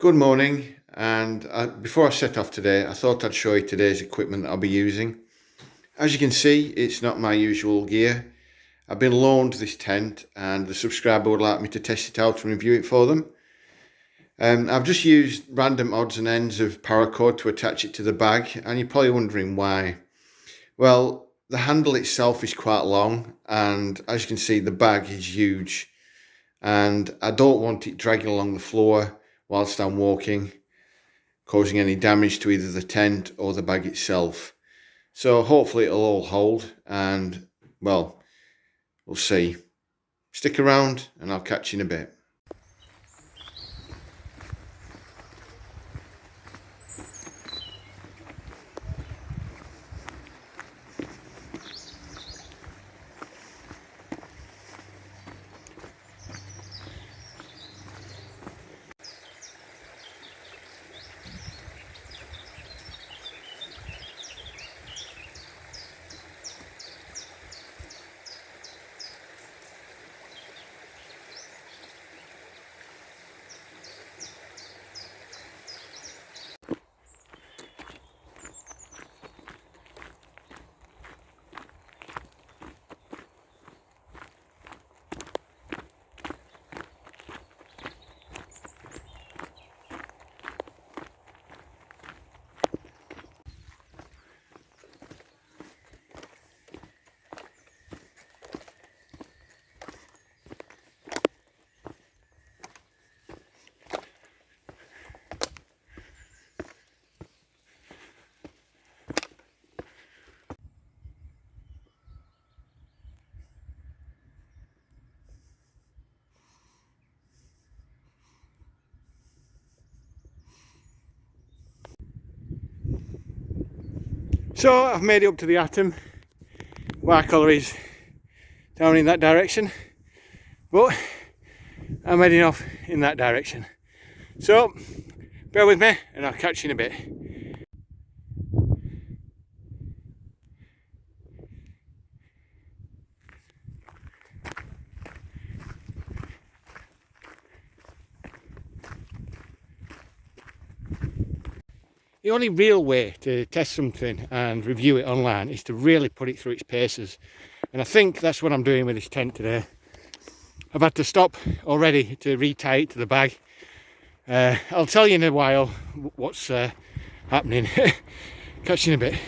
Good morning, and before I set off today, I thought I'd show you today's equipment that I'll be using. As you can see, it's not my usual gear. I've been loaned this tent and the subscriber would like me to test it out and review it for them. I've just used random odds and ends of paracord to attach it to the bag, and you're probably wondering why. Well, the handle itself is quite long, and as you can see, the bag is huge, and I don't want it dragging along the floor whilst I'm walking, causing any damage to either the tent or the bag itself. So hopefully it'll all hold, and well, we'll see. Stick around and I'll catch you in a bit. So I've made it up to the atom. Watercolour is down in that direction, but I'm heading off in that direction. So bear with me and I'll catch you in a bit. The only real way to test something and review it online is to really put it through its paces. And I think that's what I'm doing with this tent today. I've had to stop already to retie it to the bag. I'll tell you in a while what's happening. Catch you in a bit.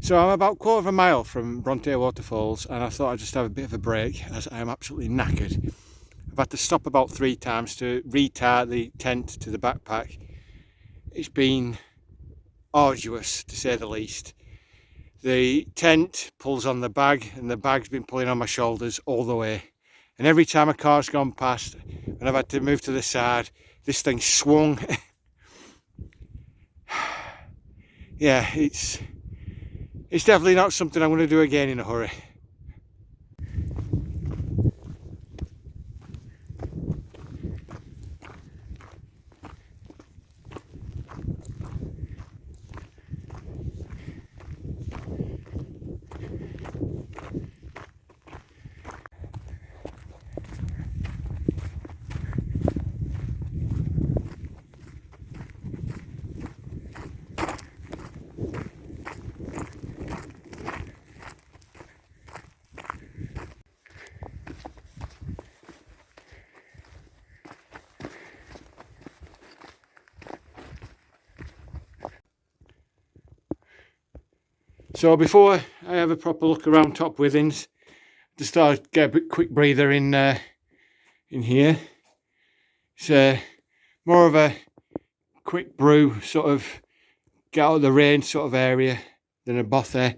So I'm about a quarter of a mile from Bronte Waterfalls, and I thought I'd just have a bit of a break as I am absolutely knackered. I've had to stop about 3 times to retie the tent to the backpack. It's been arduous to say the least. The tent pulls on the bag and the bag's been pulling on my shoulders all the way. And every time a car's gone past and I've had to move to the side, this thing swung. Yeah, it's definitely not something I'm going to do again in a hurry. So before I have a proper look around Top Withens, just thought I'd get a bit quick breather in here. It's more of a quick brew, sort of get out of the rain sort of area than a bother.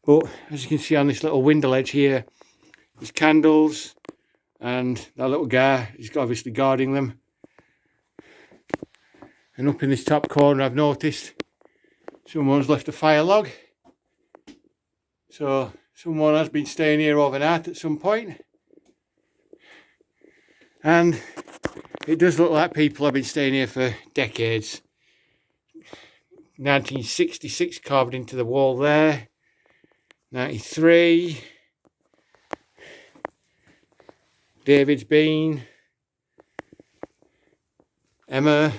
But as you can see on this little window ledge here, there's candles, and that little guy is obviously guarding them. And up in this top corner I've noticed someone's left a fire log. So someone has been staying here overnight at some point. And it does look like people have been staying here for decades. 1966 carved into the wall there. 93. David's been. Emma.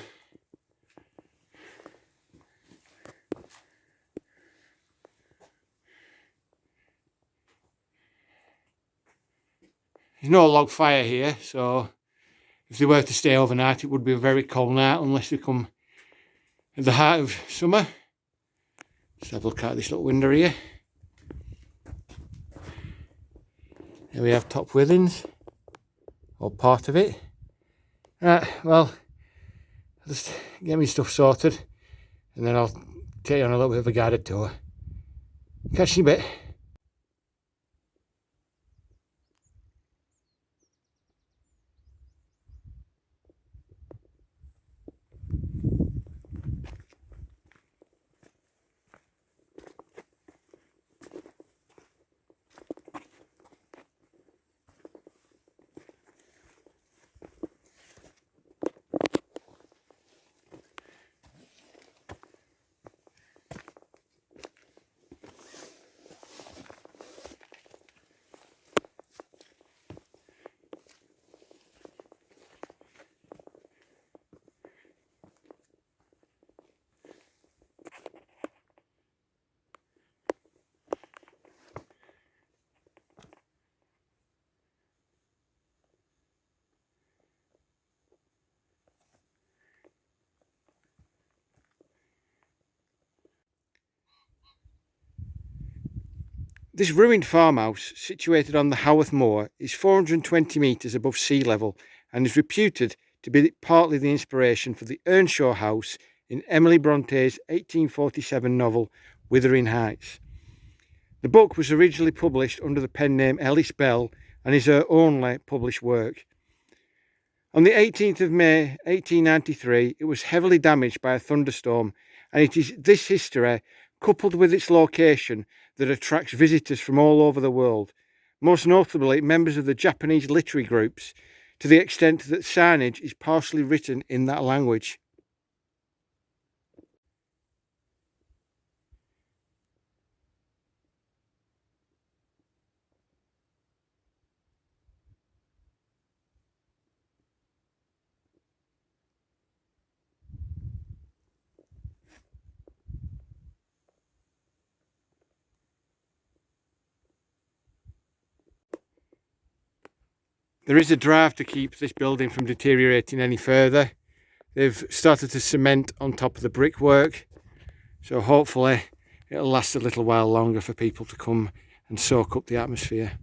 There's no log fire here, so if they were to stay overnight, it would be a very cold night unless they come at the heart of summer. Let's have a look at this little window here. Here we have Top Withens, or part of it. Right, well, I'll just get my stuff sorted and then I'll take you on a little bit of a guided tour. Catch you in a bit. This ruined farmhouse, situated on the Haworth Moor, is 420 metres above sea level and is reputed to be partly the inspiration for the Earnshaw House in Emily Bronte's 1847 novel Wuthering Heights. The book was originally published under the pen name Ellis Bell and is her only published work. On the 18th of May 1893, it was heavily damaged by a thunderstorm, and it is this history, coupled with its location, that attracts visitors from all over the world, most notably members of the Japanese literary groups, to the extent that signage is partially written in that language. There is a drive to keep this building from deteriorating any further. They've started to cement on top of the brickwork, so hopefully it'll last a little while longer for people to come and soak up the atmosphere.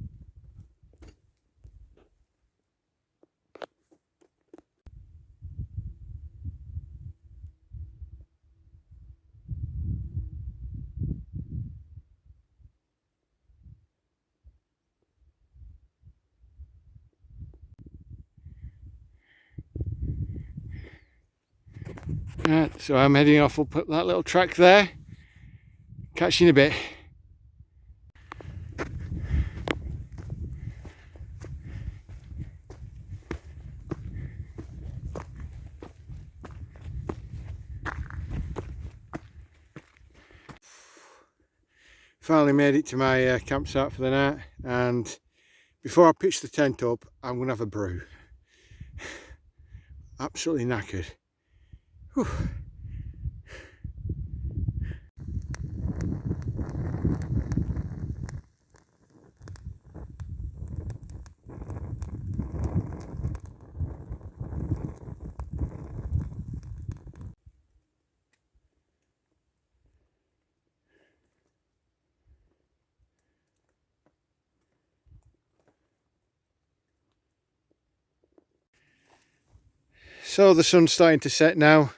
Right, so I'm heading off up that little track there. Catch you in a bit. Finally made it to my campsite for the night, and before I pitch the tent up, I'm going to have a brew. Absolutely knackered. Whew. So the sun's starting to set now,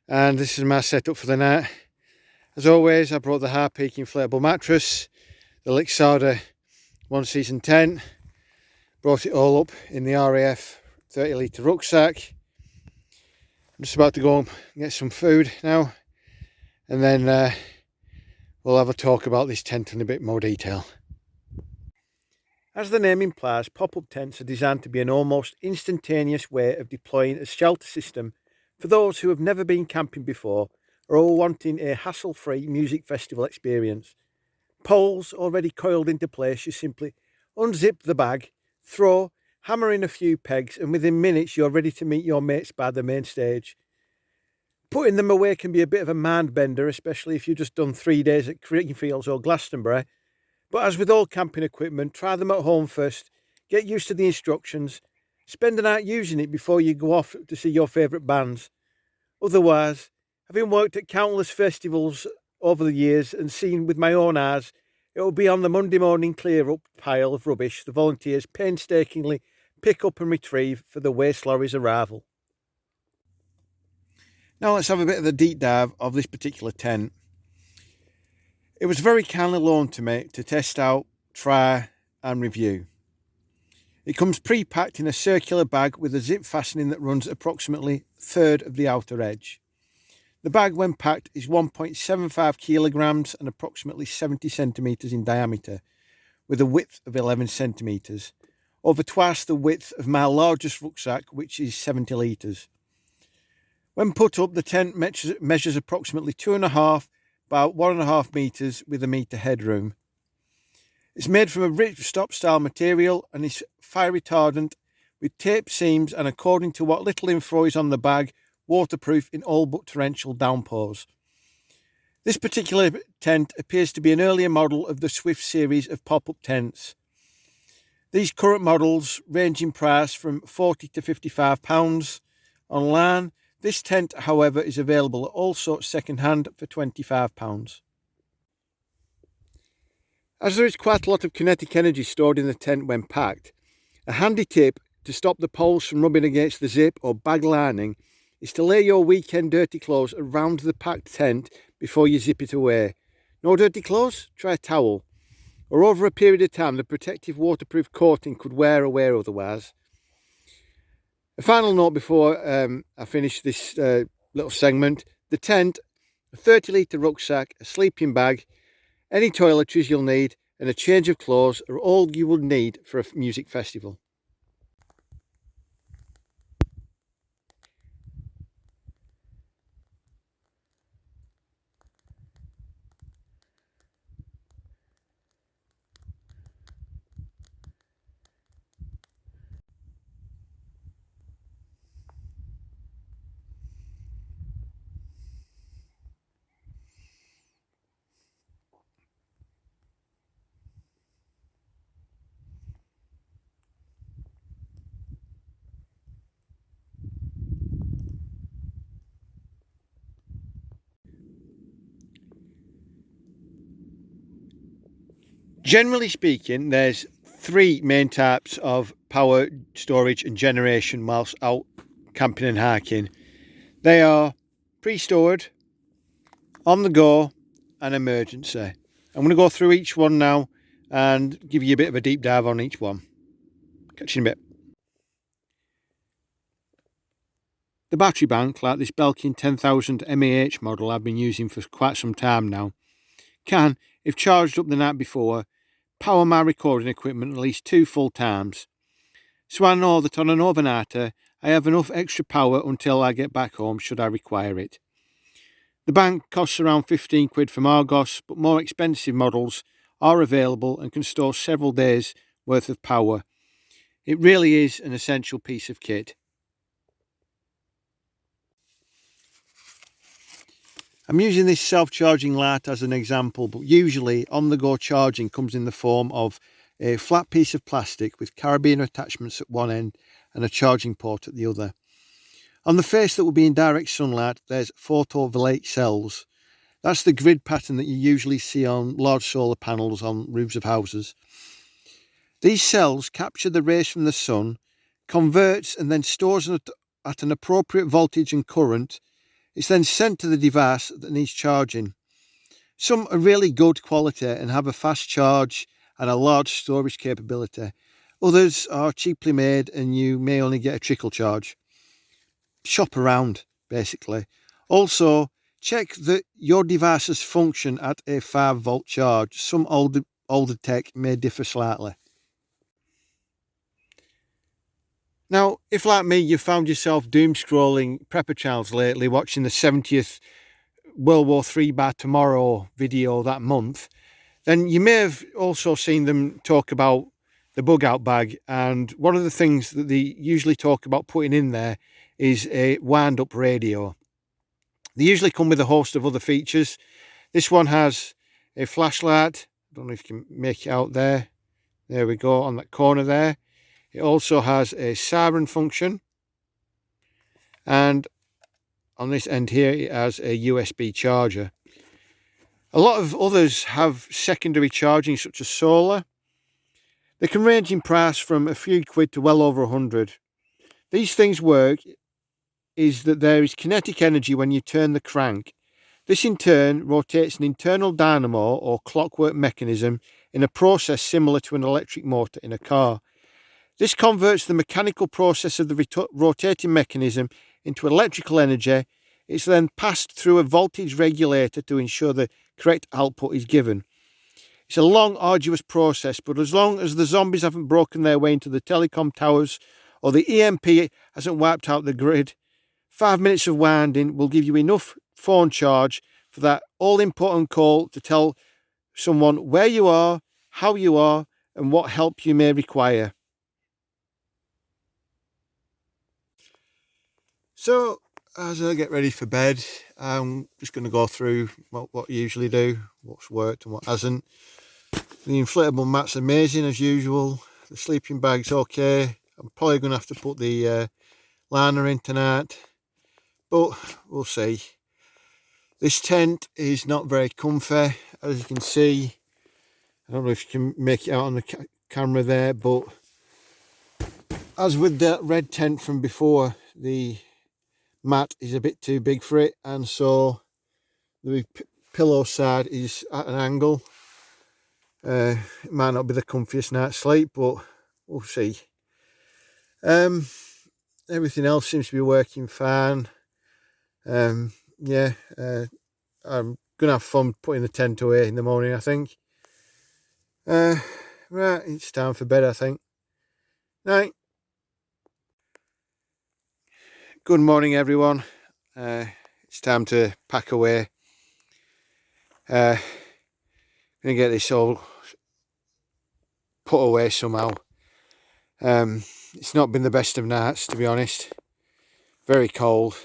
and this is my setup for the night. As always, I brought the Harpeak inflatable mattress, the Lixada 1 season tent, brought it all up in the RAF 30 litre rucksack. I'm just about to go and get some food now, and then we'll have a talk about this tent in a bit more detail. As the name implies, pop-up tents are designed to be an almost instantaneous way of deploying a shelter system for those who have never been camping before or are wanting a hassle-free music festival experience. Poles already coiled into place, you simply unzip the bag, throw, hammer in a few pegs, and within minutes you're ready to meet your mates by the main stage. Putting them away can be a bit of a mind bender, especially if you've just done 3 days at Creamfields or Glastonbury. But as with all camping equipment, try them at home first, get used to the instructions, spend the night using it before you go off to see your favourite bands. Otherwise, having worked at countless festivals over the years and seen with my own eyes, it will be on the Monday morning clear-up pile of rubbish the volunteers painstakingly pick up and retrieve for the waste lorry's arrival. Now let's have a bit of a deep dive of this particular tent. It was very kindly loaned to me to test out, try and review. It comes pre-packed in a circular bag with a zip fastening that runs approximately a third of the outer edge. The bag when packed is 1.75 kilograms and approximately 70 centimetres in diameter, with a width of 11 centimetres, over twice the width of my largest rucksack, which is 70 litres. When put up, the tent measures approximately 2.5 by 1.5 metres with a metre headroom. It's made from a rich stop style material and is fire retardant with tape seams and, according to what little info is on the bag, waterproof in all but torrential downpours. This particular tent appears to be an earlier model of the Swift series of pop-up tents. These current models range in price from £40 to £55 online. This tent, however, is available also second-hand for £25. As there is quite a lot of kinetic energy stored in the tent when packed, a handy tip to stop the poles from rubbing against the zip or bag lining is to lay your weekend dirty clothes around the packed tent before you zip it away. No dirty clothes? Try a towel. Or over a period of time, the protective waterproof coating could wear away otherwise. A final note before I finish this little segment: the tent, a 30 litre rucksack, a sleeping bag, any toiletries you'll need, and a change of clothes are all you will need for a music festival. Generally speaking, there's 3 main types of power storage and generation whilst out camping and hiking. They are pre-stored, on the go, and emergency. I'm going to go through each one now and give you a bit of a deep dive on each one. Catch you in a bit. The battery bank, like this Belkin 10,000 mAh model I've been using for quite some time now, can, if charged up the night before, power my recording equipment at least 2 full times. So I know that on an overnighter I have enough extra power until I get back home should I require it. The bank costs around 15 quid from Argos, but more expensive models are available and can store several days worth of power. It really is an essential piece of kit. I'm using this self-charging light as an example, but usually on-the-go charging comes in the form of a flat piece of plastic with carabiner attachments at one end and a charging port at the other. On the face that will be in direct sunlight, there's photovoltaic cells. That's the grid pattern that you usually see on large solar panels on roofs of houses. These cells capture the rays from the sun, converts and then stores at an appropriate voltage and current, it's then sent to the device that needs charging. Some are really good quality and have a fast charge and a large storage capability. Others are cheaply made and you may only get a trickle charge. Shop around, basically. Also, check that your devices function at a 5-volt charge. Some older tech may differ slightly. Now, if like me, you found yourself doom scrolling prepper channels lately, watching the 70th World War III by Tomorrow video that month, then you may have also seen them talk about the bug out bag. And one of the things that they usually talk about putting in there is a wind up radio. They usually come with a host of other features. This one has a flashlight. I don't know if you can make it out there. There we go, on that corner there. It also has a siren function, and on this end here it has a USB charger. A lot of others have secondary charging, such as solar. They can range in price from a few quid to well over 100. These things work is that there is kinetic energy when you turn the crank. This in turn rotates an internal dynamo or clockwork mechanism in a process similar to an electric motor in a car. This converts the mechanical process of the rotating mechanism into electrical energy. It's then passed through a voltage regulator to ensure the correct output is given. It's a long, arduous process, but as long as the zombies haven't broken their way into the telecom towers or the EMP hasn't wiped out the grid, 5 minutes of winding will give you enough phone charge for that all-important call to tell someone where you are, how you are, and what help you may require. So, as I get ready for bed, I'm just going to go through what I usually do, what's worked and what hasn't. The inflatable mat's amazing as usual. The sleeping bag's okay. I'm probably going to have to put the liner in tonight, but we'll see. This tent is not very comfy, as you can see. I don't know if you can make it out on the camera there, but as with the red tent from before, the mat is a bit too big for it, and so the pillow side is at an angle. It might not be the comfiest night's sleep, but we'll see. Everything else seems to be working fine. Yeah, I'm gonna have fun putting the tent away in the morning, I think. Right, it's time for bed, I think. Night. Good morning, everyone. It's time to pack away. Gonna get this all put away somehow. It's not been the best of nights, to be honest. Very cold,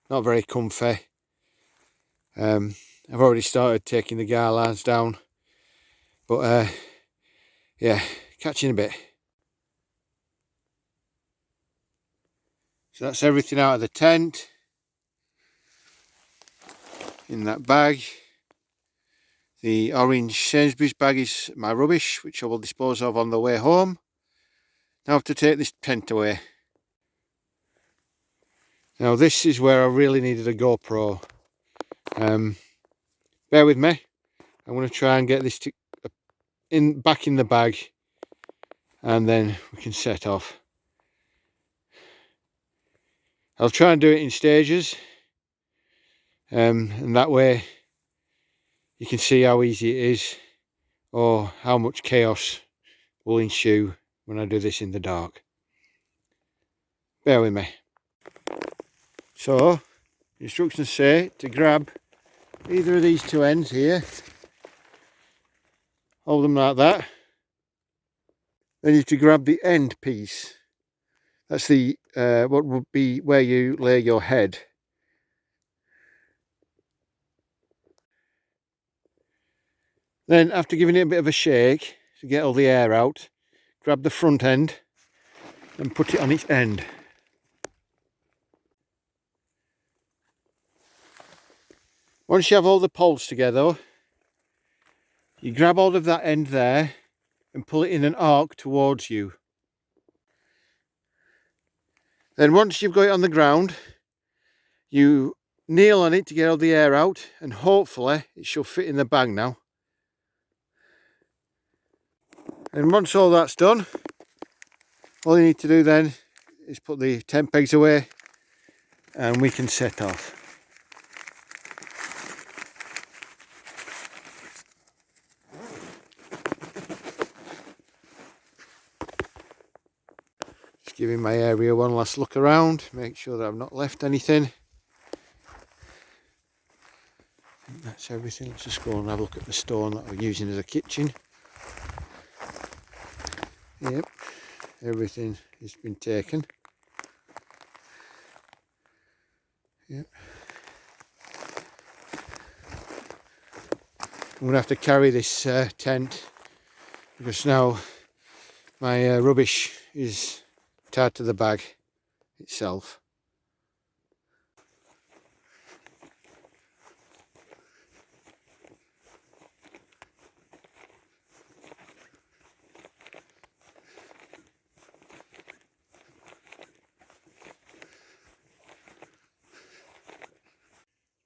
not very comfy. I've already started taking the guy lines down, but yeah, catch you in a bit. So that's everything out of the tent in that bag. The orange Sainsbury's bag is my rubbish, which I will dispose of on the way home. Now I have to take this tent away. Now this is where I really needed a GoPro. Bear with me. I'm going to try and get this back in the bag, and then we can set off. I'll try and do it in stages, and that way you can see how easy it is, or how much chaos will ensue when I do this in the dark. Bear with me. So, the instructions say to grab either of these two ends here, hold them like that, then you have to grab the end piece. That's the what would be where you lay your head. Then, after giving it a bit of a shake to get all the air out, grab the front end and put it on its end. Once you have all the poles together, you grab hold of that end there and pull it in an arc towards you. Then once you've got it on the ground, you kneel on it to get all the air out, and hopefully it should fit in the bag now. And once all that's done, all you need to do then is put the tent pegs away and we can set off. Just giving my area one last look around, make sure that I've not left anything. That's everything. Let's just go and have a look at the stone that we're using as a kitchen. Yep, everything has been taken. Yep. I'm going to have to carry this tent because now my rubbish is tied to the bag itself.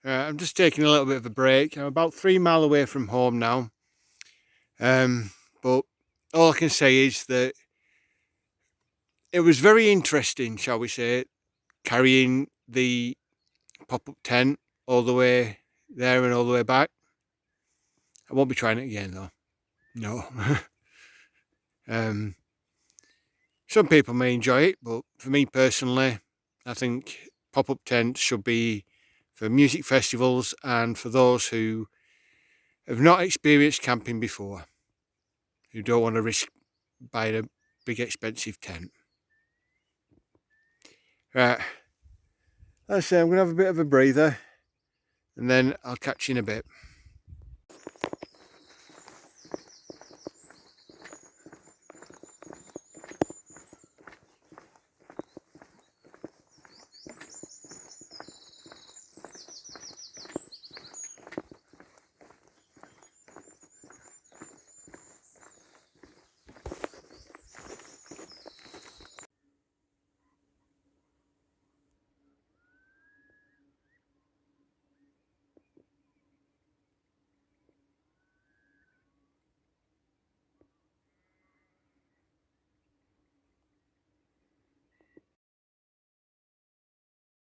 I'm just taking a little bit of a break. I'm about 3 miles away from home now. But all I can say is that it was very interesting, shall we say, carrying the pop-up tent all the way there and all the way back. I won't be trying it again though. No. Some people may enjoy it, but for me personally, I think pop-up tents should be for music festivals and for those who have not experienced camping before, who don't want to risk buying a big expensive tent. Right, as I say, I'm going to have a bit of a breather and then I'll catch you in a bit.